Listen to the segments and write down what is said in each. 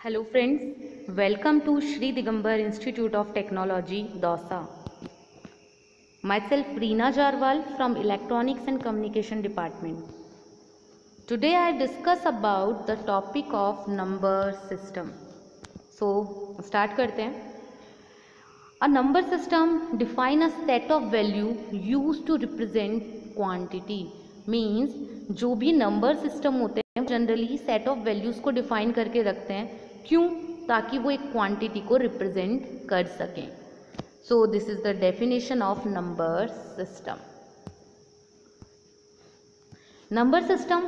Hello friends, welcome to Shri Digambar Institute of Technology, Dausa. Myself Reena Jarwal from Electronics and Communication Department. Today I discuss about the topic of number system. So start करते हैं. A number system define a set of value used to represent quantity. Means जो भी number system होते हैं generally set of values को define करके रखते हैं. क्यों? ताकि वो एक क्वांटिटी को रिप्रेजेंट कर सकें. So this is the definition of number system. Number system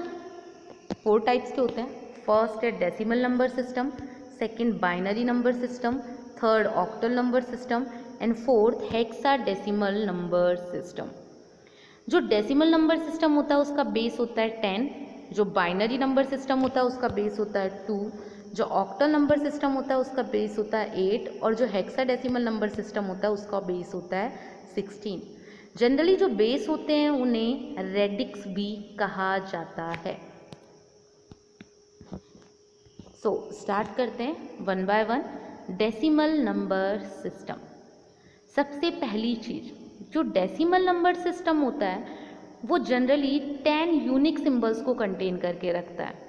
4 types के होते हैं. फर्स्ट है decimal number system, second binary number system, third octal number system and fourth hexadecimal number system. जो डेसिमल नंबर सिस्टम होता है उसका base होता है 10, जो बाइनरी नंबर सिस्टम होता है उसका बेस होता है 2, जो ऑक्टल नंबर सिस्टम होता है उसका बेस होता है 8 और जो हेक्साडेसिमल नंबर सिस्टम होता है उसका बेस होता है 16. जनरली जो बेस होते हैं उन्हें रेडिक्स भी कहा जाता है. सो स्टार्ट करते हैं one by one. Decimal number system. सबसे पहली चीज जो डेसिमल नंबर सिस्टम होता है वो जनरली 10 यूनिक सिंबल्स को कंटेन करके रखता है.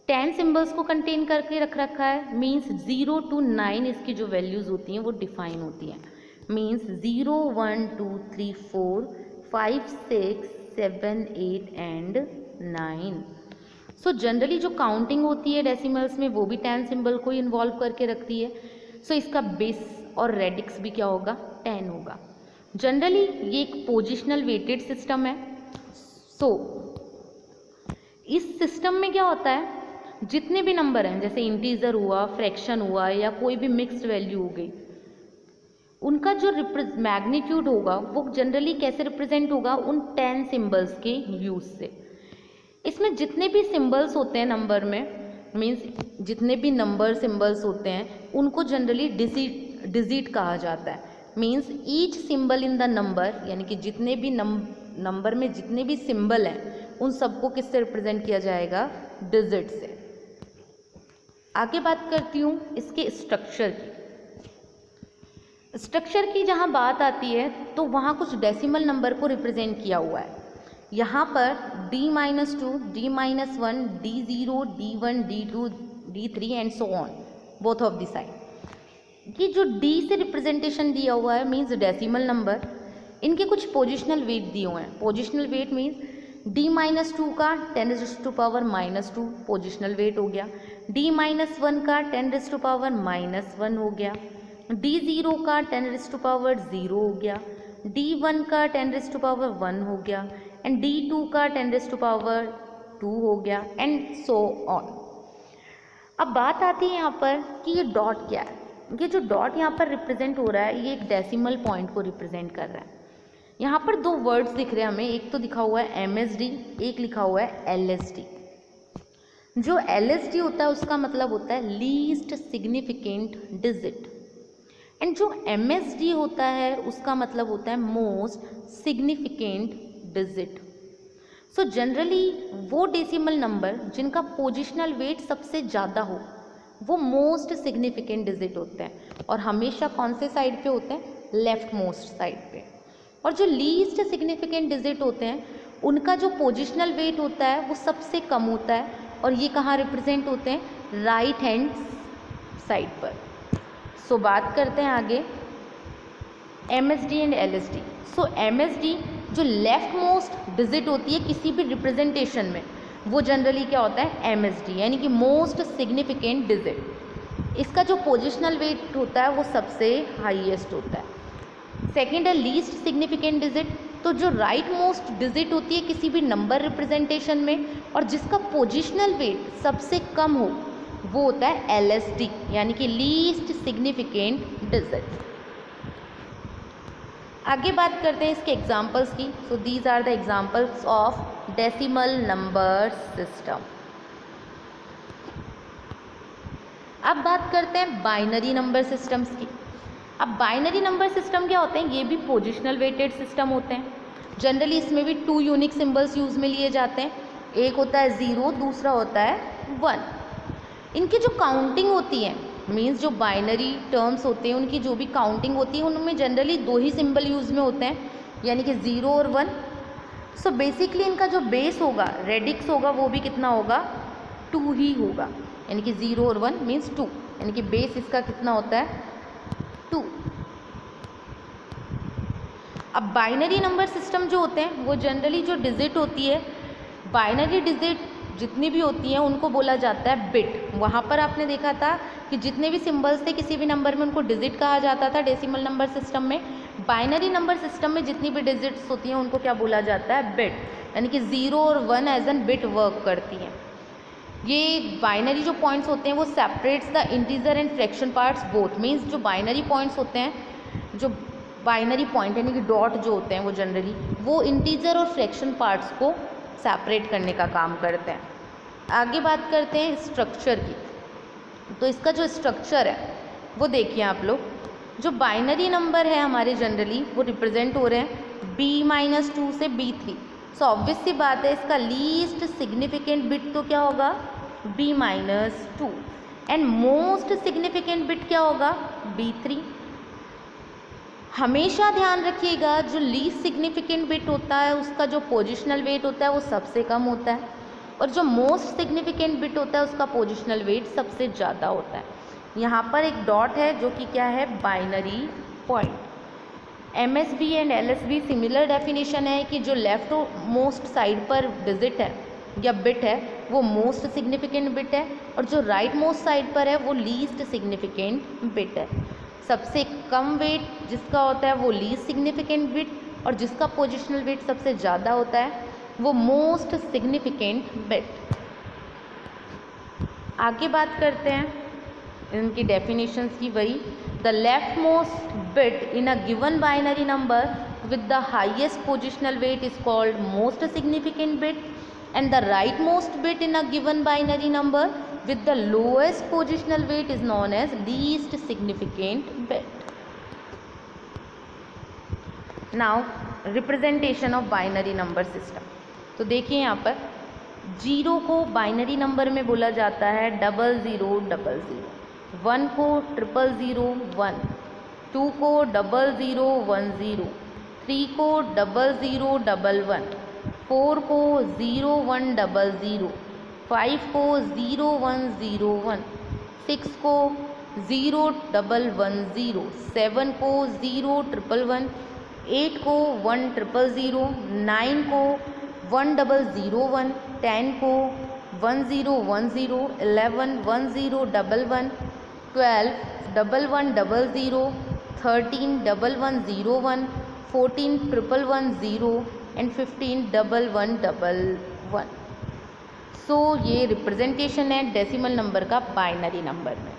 10 सिंबल्स को कंटेन करके रखा है. मीन्स 0 to 9 इसकी जो वैल्यूज़ होती हैं वो डिफाइन होती हैं. Means 0, 1, 2, 3, 4, 5, 6, 7, 8 and 9. सो जनरली जो काउंटिंग होती है डेसिमल्स में वो भी 10 सिंबल को इन्वॉल्व करके रखती है. सो इसका बेस और रेडिक्स भी क्या होगा? 10 होगा. जनरली ये एक पोजिशनल वेटेड सिस्टम है. सो इस सिस्टम में क्या होता है, जितने भी नंबर हैं जैसे इंटीजर हुआ, फ्रैक्शन हुआ या कोई भी मिक्स्ड वैल्यू हो गई, उनका जो मैग्नीट्यूड होगा वो जनरली कैसे रिप्रेजेंट होगा? उन 10 सिंबल्स के यूज से. इसमें जितने भी सिंबल्स होते हैं नंबर में, मीन्स जितने भी नंबर सिंबल्स होते हैं उनको जनरली डिजिट कहा जाता है. Means each symbol in the number, यानी कि जितने भी नंबर में जितने भी सिंबल हैं उन सबको किससे रिप्रेजेंट किया जाएगा? डिजिट से. आगे बात करती हूँ इसके स्ट्रक्चर की. स्ट्रक्चर की जहाँ बात आती है तो वहाँ कुछ डेसिमल नंबर को रिप्रेजेंट किया हुआ है. यहाँ पर D-2, D-1, D0, D1, D2, D3 and so on both of the side. कि जो D से रिप्रेजेंटेशन दिया हुआ है मीन्स डेसिमल नंबर, इनके कुछ पोजिशनल वेट दिए हुए हैं. पोजिशनल वेट मीन्स D-2 का 10⁻² पोजिशनल वेट हो गया. D-1 का 10⁻⁻1 हो गया. D0 का 10⁻0 हो गया. D1 का 10⁻1 हो गया एंड D2 का 10⁻2 हो गया एंड सो ऑन. अब बात आती है यहाँ पर कि ये डॉट क्या है. ये जो डॉट यहाँ पर रिप्रेजेंट हो रहा है ये एक डेसिमल पॉइंट को रिप्रेजेंट कर रहा है. यहाँ पर 2 वर्ड्स दिख रहे हैं हमें. एक तो लिखा हुआ है MSD, एक लिखा हुआ है LSD. जो LSD होता है उसका मतलब होता है लीस्ट सिग्निफिकेंट डिजिट एंड जो MSD होता है उसका मतलब होता है most significant digit. So generally वो डेसिमल नंबर जिनका पोजिशनल वेट सबसे ज़्यादा हो वो मोस्ट सिग्निफिकेंट डिजिट होते हैं और हमेशा कौन से साइड पे होते हैं? लेफ्ट मोस्ट साइड पे. और जो लीस्ट सिग्निफिकेंट डिजिट होते हैं उनका जो पोजिशनल वेट होता है वो सबसे कम होता है और ये कहाँ रिप्रेजेंट होते हैं? राइट हैंड साइड पर. सो बात करते हैं आगे MSD and LSD. So MSD जो लेफ्ट मोस्ट डिजिट होती है किसी भी रिप्रेजेंटेशन में वो जनरली क्या होता है? MSD यानी कि मोस्ट सिग्निफिकेंट डिजिट. इसका जो पोजिशनल वेट होता है वो सबसे हाईएस्ट होता है. सेकेंड है लीस्ट सिग्निफिकेंट डिजिट. तो जो राइट मोस्ट डिजिट होती है किसी भी नंबर रिप्रेजेंटेशन में और जिसका पोजिशनल वेट सबसे कम हो वो होता है LSD यानी कि लीस्ट सिग्निफिकेंट डिजिट. आगे बात करते हैं इसके एग्जाम्पल्स की. So these are the examples of decimal number system. अब बात करते हैं बाइनरी नंबर सिस्टम्स की. अब बाइनरी नंबर सिस्टम क्या होते हैं? ये भी पोजिशनल वेटेड सिस्टम होते हैं. जनरली इसमें भी 2 यूनिक सिंबल्स यूज में लिए जाते हैं. एक होता है 0, दूसरा होता है 1. इनकी जो काउंटिंग होती है, मीन्स जो बाइनरी टर्म्स होते हैं उनकी जो भी काउंटिंग होती है उनमें जनरली 2 ही सिंबल यूज़ में होते हैं, यानी कि 0 और 1। सो बेसिकली इनका जो बेस होगा, रेडिक्स होगा, वो भी कितना होगा, 2 ही होगा, यानी कि 0 और 1 मीन्स 2, यानी कि बेस इसका कितना होता है, 2। अब बाइनरी नंबर सिस्टम जो होते हैं वो जनरली जो डिजिट होती है, बाइनरी डिजिट जितनी भी होती हैं उनको बोला जाता है बिट। वहाँ पर आपने देखा था कि जितने भी सिंबल्स थे किसी भी नंबर में उनको डिजिट कहा जाता था डेसिमल नंबर सिस्टम में। बाइनरी नंबर सिस्टम में जितनी भी डिजिट्स होती हैं उनको क्या बोला जाता है, बिट, यानी कि 0 और 1 एज एन बिट वर्क करती हैं। ये बाइनरी जो पॉइंट्स होते हैं वो separates the integer and fraction parts both, means जो बाइनरी पॉइंट्स होते हैं, जो बाइनरी पॉइंट यानी कि डॉट जो होते हैं वो जनरली वो इंटीजर और फ्रैक्शन पार्ट्स को सेपरेट करने का काम करते हैं। आगे बात करते हैं स्ट्रक्चर की। तो इसका जो स्ट्रक्चर है वो देखिए आप लोग, जो बाइनरी नंबर है हमारे जनरली वो रिप्रेजेंट हो रहे हैं b-2 से b3। सो ऑब्वियस सी बात है इसका लीस्ट सिग्निफिकेंट बिट तो क्या होगा, b-2, and most significant bit क्या होगा, b3। हमेशा ध्यान रखिएगा जो लीस्ट सिग्निफिकेंट बिट होता है उसका जो पोजिशनल वेट होता है वो सबसे कम होता है, और जो मोस्ट सिग्निफिकेंट बिट होता है उसका पोजिशनल वेट सबसे ज़्यादा होता है। यहाँ पर एक डॉट है जो कि क्या है, binary point. MSB and LSB similar definition है कि जो लेफ्ट मोस्ट साइड पर डिजिट है या बिट है वो मोस्ट सिग्निफिकेंट बिट है, और जो राइट मोस्ट साइड पर है वो लीस्ट सिग्निफिकेंट बिट है। सबसे कम वेट जिसका होता है वो लीस्ट सिग्निफिकेंट बिट, और जिसका पोजिशनल वेट सबसे ज़्यादा होता है वो मोस्ट सिग्निफिकेंट बिट। आगे बात करते हैं इनकी डेफिनेशंस की, वही the leftmost bit in a given binary number with the highest positional weight is called most significant bit, and the rightmost bit in a given binary number with the lowest positional weight is known as least significant bit. Now representation of binary number system. तो देखिए यहाँ पर 0 को binary number में बोला जाता है 0000, 1 को 00001, 2 को 0010, 3 को 0011, 4 को 0100, 5 को 0101, 6 को 0110, 7 को 0111, 8 को 1000, 9 को 1001, 10 को 1010, 11 1011, 12 1100, 13 1101, 14 1110 एंड 15 1111। सो ये रिप्रेजेंटेशन है डेसिमल नंबर का बाइनरी नंबर में।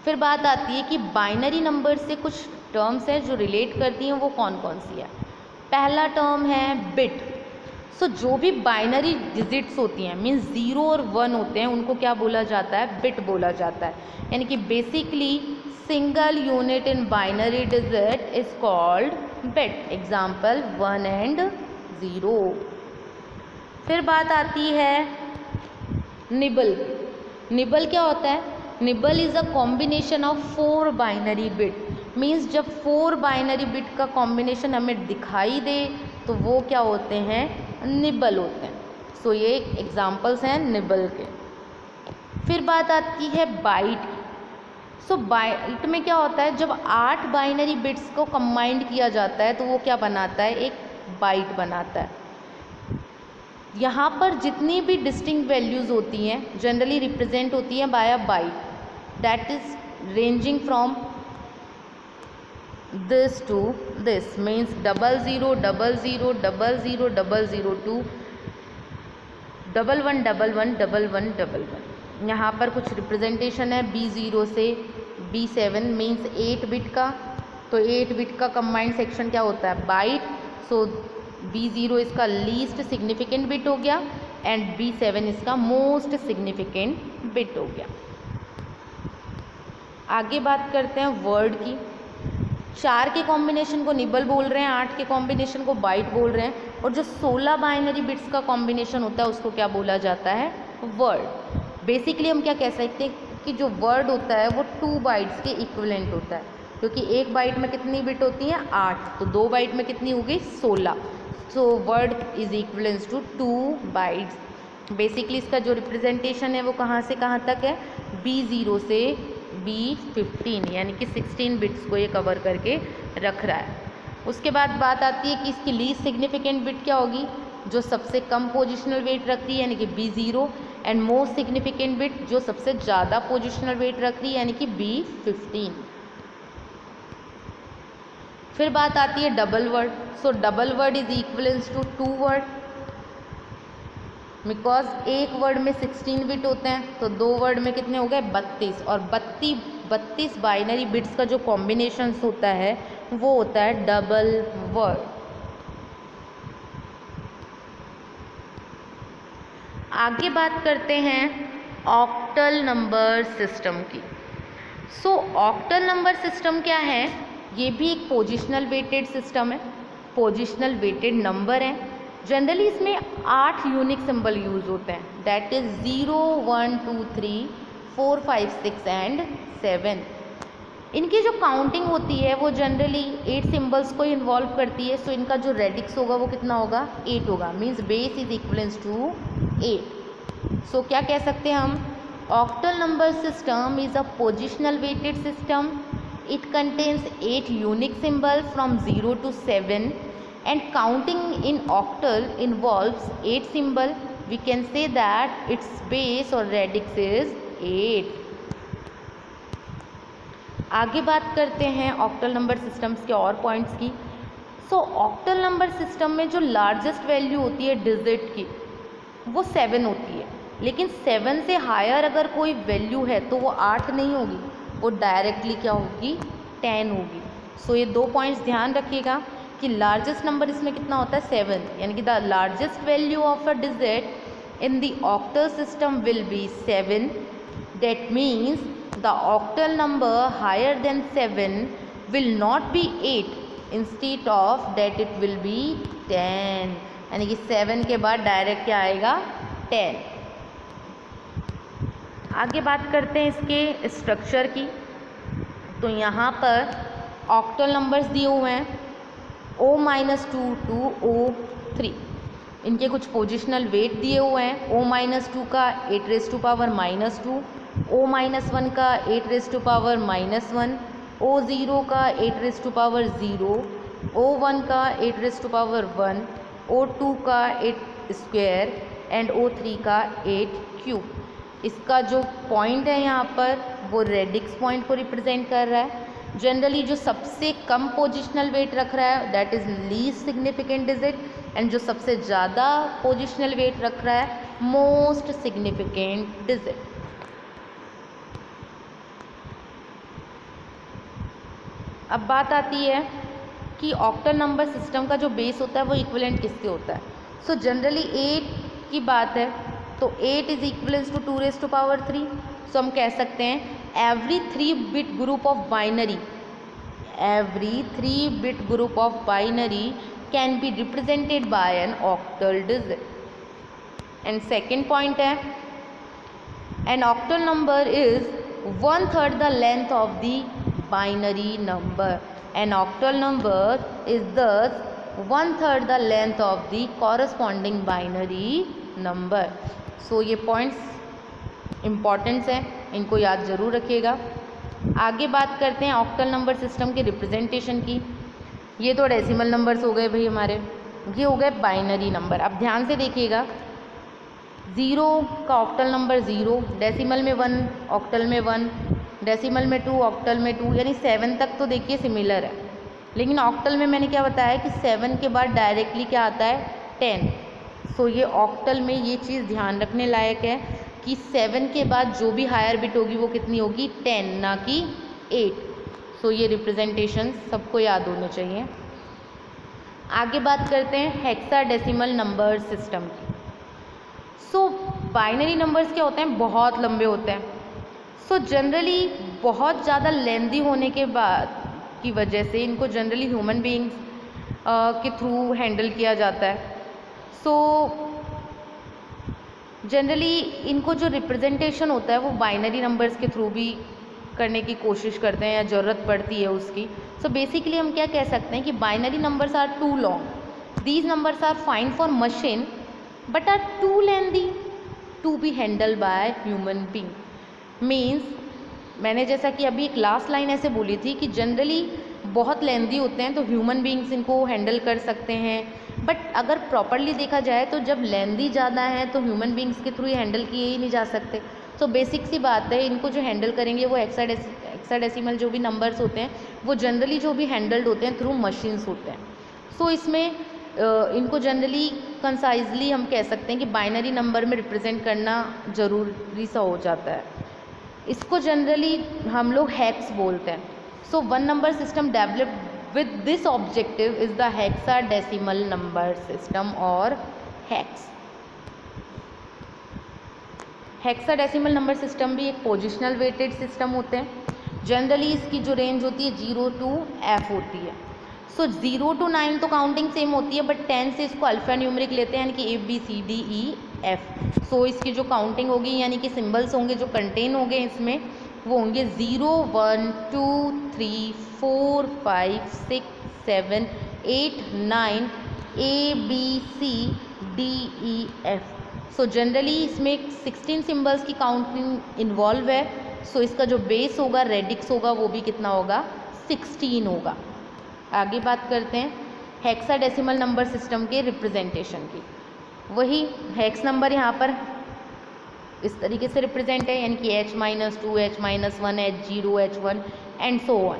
फिर बात आती है कि बाइनरी नंबर से कुछ टर्म्स हैं जो रिलेट करती हैं, वो कौन कौन सी है। पहला टर्म है बिट। सो जो भी बाइनरी डिजिट्स होती हैं, मीन्स 0 और 1 होते हैं, उनको क्या बोला जाता है, बिट बोला जाता है। यानी कि basically single unit in binary digit is called bit. Example 1 and 0। फिर बात आती है निबल। निबल क्या होता है, nibble is a combination of 4 binary bit. Means जब 4 बाइनरी बिट का कॉम्बिनेशन हमें दिखाई दे तो वो क्या होते हैं, निबल होते हैं। सो ये एग्जाम्पल्स हैं निबल के। फिर बात आती है बाइट की। सो बाइट में क्या होता है, जब 8 बाइनरी बिट्स को कंबाइंड किया जाता है तो वो क्या बनाता है, एक बाइट बनाता है। यहाँ पर जितनी भी डिस्टिंक्ट वैल्यूज़ होती हैं जनरली रिप्रेजेंट होती हैं by a byte, that is ranging from this to this, means 0000000002 11111111। यहाँ पर कुछ रिप्रेजेंटेशन है B0 से B7, मीन्स 8 बिट का। तो 8 बिट का कंबाइंड सेक्शन क्या होता है, बाइट। सो B0 इसका लीस्ट सिग्निफिकेंट बिट हो गया एंड B7 इसका मोस्ट सिग्निफिकेंट बिट हो गया। आगे बात करते हैं वर्ड की। 4 के कॉम्बिनेशन को निबल बोल रहे हैं, 8 के कॉम्बिनेशन को बाइट बोल रहे हैं, और जो 16 बाइनरी बिट्स का कॉम्बिनेशन होता है उसको क्या बोला जाता है, वर्ड। बेसिकली हम क्या कह सकते हैं कि जो वर्ड होता है वो 2 बाइट्स के इक्विवेलेंट होता है, क्योंकि एक बाइट में कितनी बिट होती हैं 8, तो 2 बाइट में कितनी हो गई 16। So word is equivalence to 2 bytes. Basically इसका जो रिप्रेजेंटेशन है वो कहाँ से कहाँ तक है, B0 से B15, यानी कि 16 बिट्स को ये कवर करके रख रहा है। उसके बाद बात आती है कि इसकी लीस्ट सिग्निफिकेंट बिट क्या होगी, जो सबसे कम पोजिशनल वेट रख रही है यानी कि B0, and most significant bit जो सबसे ज़्यादा पोजिशनल वेट रख रही है यानी कि B15। फिर बात आती है double word. So double word is equivalence to 2 word, because एक वर्ड में 16 बिट होते हैं, तो 2 वर्ड में कितने हो गए 32, और 32 बाइनरी बिट्स का जो कॉम्बिनेशन होता है वो होता है डबल वर्ड। आगे बात करते हैं ऑक्टल नंबर सिस्टम की। सो ऑक्टल नंबर सिस्टम क्या है, ये भी एक पोजिशनल वेटेड सिस्टम है, पोजिशनल वेटेड नंबर है। जनरली इसमें 8 यूनिक सिंबल यूज होते हैं, दैट इज 0, 1, 2, 3, 4, 5, 6 एंड 7। इनकी जो काउंटिंग होती है वो जनरली 8 सिंबल्स को इन्वॉल्व करती है। सो इनका जो रेडिक्स होगा वो कितना होगा 8 होगा, means base is equivalence to 8। So क्या कह सकते हैं हम, octal number system is a positional weighted system. It contains 8 unique symbols from 0 to 7, and counting in octal involves 8 symbol. We can say that its base or radix is 8. आगे बात करते हैं octal number systems के और points की। सो octal number system में जो largest value होती है डिजिट की वो 7 होती है, लेकिन 7 से हायर अगर कोई वैल्यू है तो वो 8 नहीं होगी, वो डायरेक्टली क्या होगी 10 होगी। सो ये 2 पॉइंट्स ध्यान रखिएगा कि लार्जेस्ट नंबर इसमें कितना होता है 7, यानी कि the largest value of a digit in the octal system will be 7। That means the octal number higher than 7 will not be 8, instead of that it will be 10, यानी कि 7 के बाद डायरेक्ट क्या आएगा 10। आगे बात करते हैं इसके स्ट्रक्चर की। तो यहाँ पर ऑक्टल नंबर्स दिए हुए हैं O-2 to O3, इनके कुछ पोजिशनल वेट दिए हुए हैं। O-2 का 8⁻⁻², O-1 का 8⁻⁻1, O0 का 8⁻0, O1 का 8⁻1, O2 का 8² एंड O3 का 8³ इसका जो पॉइंट है यहाँ पर वो रेडिक्स पॉइंट को रिप्रेजेंट कर रहा है। जनरली जो सबसे कम पोजिशनल वेट रख रहा है that is least significant digit, and जो सबसे ज़्यादा पोजिशनल वेट रख रहा है मोस्ट सिग्निफिकेंट डिजिट। अब बात आती है कि ऑक्टल नंबर सिस्टम का जो बेस होता है वो इक्विवेलेंट किसके होता है। सो जनरली 8 की बात है तो 8 इज इक्वलेंस टू 2⁻3। सो हम कह सकते हैं every 3 bit group of binary can be represented by an octal digit. And second point है an octal number is 1/3 the length of the binary number. An octal number is thus 1/3 the length of the corresponding binary number. So ये points importance है, इनको याद ज़रूर रखिएगा। आगे बात करते हैं ऑक्टल नंबर सिस्टम के रिप्रेजेंटेशन की। ये तो डेसिमल नंबर्स हो गए भाई हमारे, ये हो गए बाइनरी नंबर। अब ध्यान से देखिएगा, 0 का ऑक्टल नंबर 0, डेसिमल में 1, ऑक्टल में 1, डेसिमल में 2, ऑक्टल में 2, यानी 7 तक तो देखिए सिमिलर है। लेकिन ऑक्टल में मैंने क्या बताया कि 7 के बाद डायरेक्टली क्या आता है 10। सो ये ऑक्टल में ये चीज़ ध्यान रखने लायक है कि 7 के बाद जो भी हायर बिट होगी वो कितनी होगी 10, ना कि 8। सो ये रिप्रेजेंटेशन सबको याद होने चाहिए। आगे बात करते हैं हेक्साडेसिमल नंबर सिस्टम की। सो बाइनरी नंबर्स क्या होते हैं, बहुत लंबे होते हैं। सो जनरली बहुत ज़्यादा लेंदी होने के बाद की वजह से इनको जनरली ह्यूमन बीइंग्स के थ्रू हैंडल किया जाता है। सो जनरली इनको जो रिप्रेजेंटेशन होता है वो बाइनरी नंबर्स के थ्रू भी करने की कोशिश करते हैं या ज़रूरत पड़ती है उसकी। सो बेसिकली हम क्या कह सकते हैं कि binary numbers are too long, these numbers are fine for machine but are too lengthy to be handle by human being. Means मैंने जैसा कि अभी एक लास्ट लाइन ऐसे बोली थी कि जनरली बहुत लेंदी होते हैं तो ह्यूमन बींग्स इनको हैंडल कर सकते हैं, बट अगर प्रॉपरली देखा जाए तो जब लेंदी ज़्यादा है तो ह्यूमन बींग्स के थ्रू ये हैंडल किए ही नहीं जा सकते। तो बेसिक सी बात है, इनको जो हैंडल करेंगे वो हेक्साडेसिमल जो भी नंबर्स होते हैं वो जनरली जो भी हैंडल्ड होते हैं थ्रू मशीन्स होते हैं। सो इसमें इनको जनरली कंसाइजली हम कह सकते हैं कि बाइनरी नंबर में रिप्रेजेंट करना ज़रूरी सा हो जाता है। इसको जनरली हम लोग हैक्स बोलते हैं। So one number system developed with this objective is the hexadecimal number system और हैक्स। हेक्साडेसिमल नंबर सिस्टम भी एक पोजिशनल वेटेड सिस्टम होते हैं। जनरली इसकी जो रेंज होती है 0 to F होती है। सो 0 to 9 तो काउंटिंग सेम होती है, बट 10 से इसको अल्फ़ा न्यूमरिक लेते हैं, यानी कि ABCDEF। सो इसकी जो काउंटिंग होगी यानी कि सिंबल्स होंगे जो कंटेन होंगे इसमें वो होंगे 0 1 2 3 4 5 6 7 8 9 ABCDEF। सो जनरली इसमें 16 सिंबल्स की काउंटिंग इन्वॉल्व है। सो इसका जो बेस होगा रेडिक्स होगा वो भी कितना होगा 16 होगा। आगे बात करते हैं हेक्साडेसिमल नंबर सिस्टम के रिप्रेजेंटेशन की। वही हेक्स नंबर यहाँ पर इस तरीके से रिप्रेजेंट है, यानी कि H-2 H-1 H0 H1 and so on.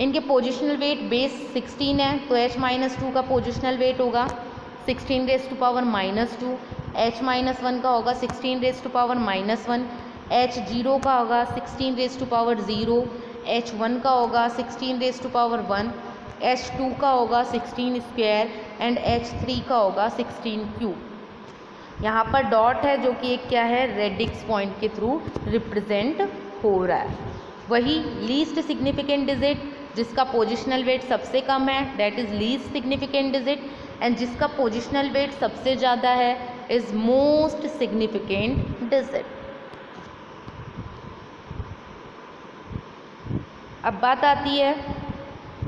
इनके पोजिशनल वेट बेस 16 है तो H-2 का पोजिशनल वेट होगा 16 raised to power -2, H-1 का होगा 16 raised to power -1, H0 का होगा 16 raised to power 0, H1 का होगा 16 raised to power 1, H2 का होगा 16 स्क्वायर एंड H3 का होगा 16 क्यूब। यहाँ पर डॉट है जो कि एक क्या है रेडिक्स पॉइंट के थ्रू रिप्रेजेंट हो रहा है। वही लीस्ट सिग्निफिकेंट डिजिट जिसका पोजिशनल वेट सबसे कम है that is least significant digit, and जिसका पोजिशनल वेट सबसे ज़्यादा है इज़ मोस्ट सिग्निफिकेंट डिजिट। अब बात आती है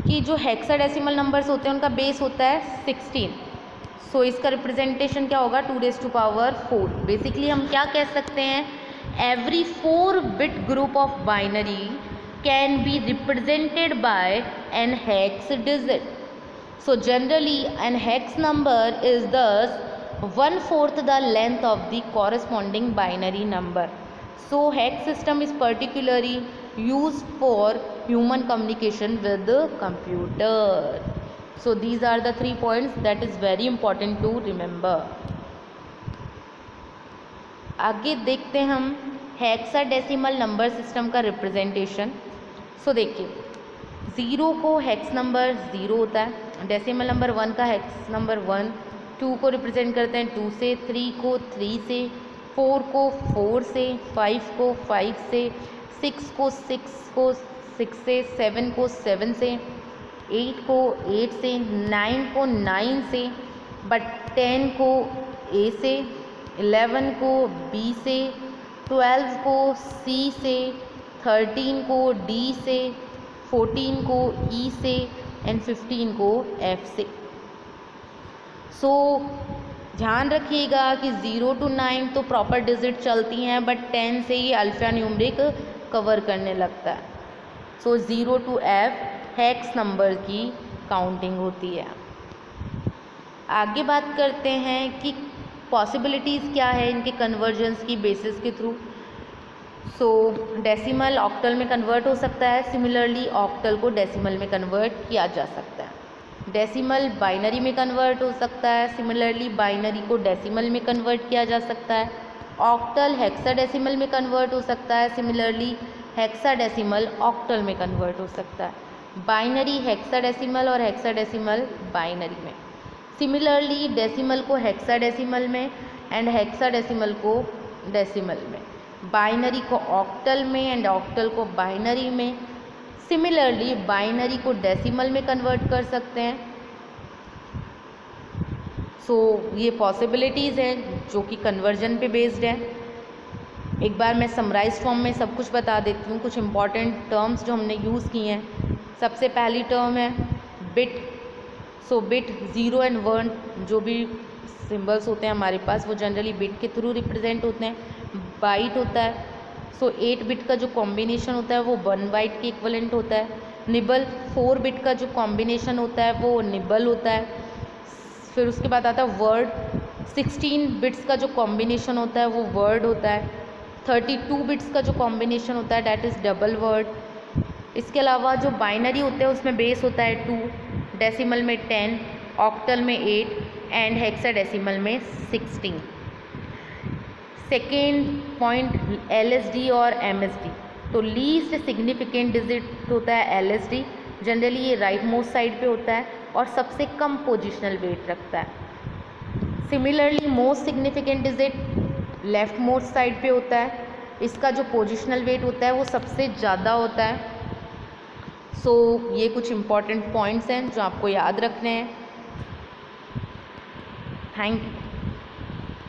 कि जो हेक्साडेसिमल नंबर्स होते हैं उनका बेस होता है 16। सो इसका रिप्रेजेंटेशन क्या होगा 2 raised to power 4। बेसिकली हम क्या कह सकते हैं every 4 bit group of binary can be represented by an hex digit. So generally an hex number is thus 1/4 the length of the corresponding binary number. So hex system is particularly used for human communication with the computer. So these are the 3 points that is very important to remember. आगे देखते हैं हम hexadecimal number system का representation. सो देखिए 0 को hex number 0 होता है, decimal number 1 का हेक्स नंबर 1, 2 को रिप्रेजेंट करते हैं 2 से, 3 को 3 से, 4 को 4 से, 5 को 5 से, 6 को 6 से, 7 को 7 से, 8 को 8 से, 9 को 9 से, बट 10 को A से, 11 को B से, 12 को C से, 13 को D से, 14 को E से एंड 15 को F से। सो ध्यान रखिएगा कि 0 to 9 तो प्रॉपर डिजिट चलती हैं, बट 10 से ये अल्फ़ा न्यूमरिक कवर करने लगता है। सो 0 to F हेक्स नंबर की काउंटिंग होती है। आगे बात करते हैं कि पॉसिबिलिटीज़ क्या है इनके कन्वर्जन्स की बेसिस के थ्रू। सो डेसिमल ऑक्टल में कन्वर्ट हो सकता है, सिमिलरली ऑक्टल को डेसिमल में कन्वर्ट किया जा सकता है। डेसिमल बाइनरी में कन्वर्ट हो सकता है, सिमिलरली बाइनरी को डेसिमल में कन्वर्ट किया जा सकता है। ऑक्टल हेक्साडेसिमल में कन्वर्ट हो सकता है, सिमिलरली हेक्साडेसिमल ऑक्टल में कन्वर्ट हो सकता है। बाइनरी हेक्साडेसिमल और हेक्साडेसिमल बाइनरी में, सिमिलरली डेसिमल को हेक्साडेसिमल में एंड हेक्साडेसिमल को डेसिमल में, बाइनरी को ऑक्टल में एंड ऑक्टल को बाइनरी में, सिमिलरली बाइनरी को डेसिमल में कन्वर्ट कर सकते हैं। ये पॉसिबिलिटीज़ हैं जो कि कन्वर्जन पे बेस्ड है। एक बार मैं समराइज फॉर्म में सब कुछ बता देती हूँ, कुछ इंपॉर्टेंट टर्म्स जो हमने यूज़ किए हैं। सबसे पहली टर्म है बिट। बिट 0 एंड 1 जो भी सिंबल्स होते हैं हमारे पास वो जनरली बिट के थ्रू रिप्रेजेंट होते हैं। बाइट होता है, 8 बिट का जो कॉम्बिनेशन होता है वो 1 बाइट के इक्वलेंट होता है। निबल 4 बिट का जो कॉम्बिनेशन होता है वो निबल होता है। फिर उसके बाद आता है वर्ड, 16 बिट्स का जो कॉम्बिनेशन होता है वो वर्ड होता है। 32 बिट्स का जो कॉम्बिनेशन होता है डैट इज़ डबल वर्ड। इसके अलावा जो बाइनरी होते हैं उसमें बेस होता है 2, डेसिमल में 10, ऑक्टल में 8 एंड हेक्साडेसिमल में 16। सेकेंड पॉइंट LSD और MSD। तो लीस्ट सिग्निफिकेंट डिजिट होता है LSD, जनरली ये राइट मोस्ट साइड पे होता है और सबसे कम पोजिशनल वेट रखता है। Similarly most significant digit left most side पे होता है, इसका जो पोजिशनल वेट होता है वो सबसे ज़्यादा होता है। ये कुछ इंपॉर्टेंट पॉइंट्स हैं जो आपको याद रखने हैं। Thank you.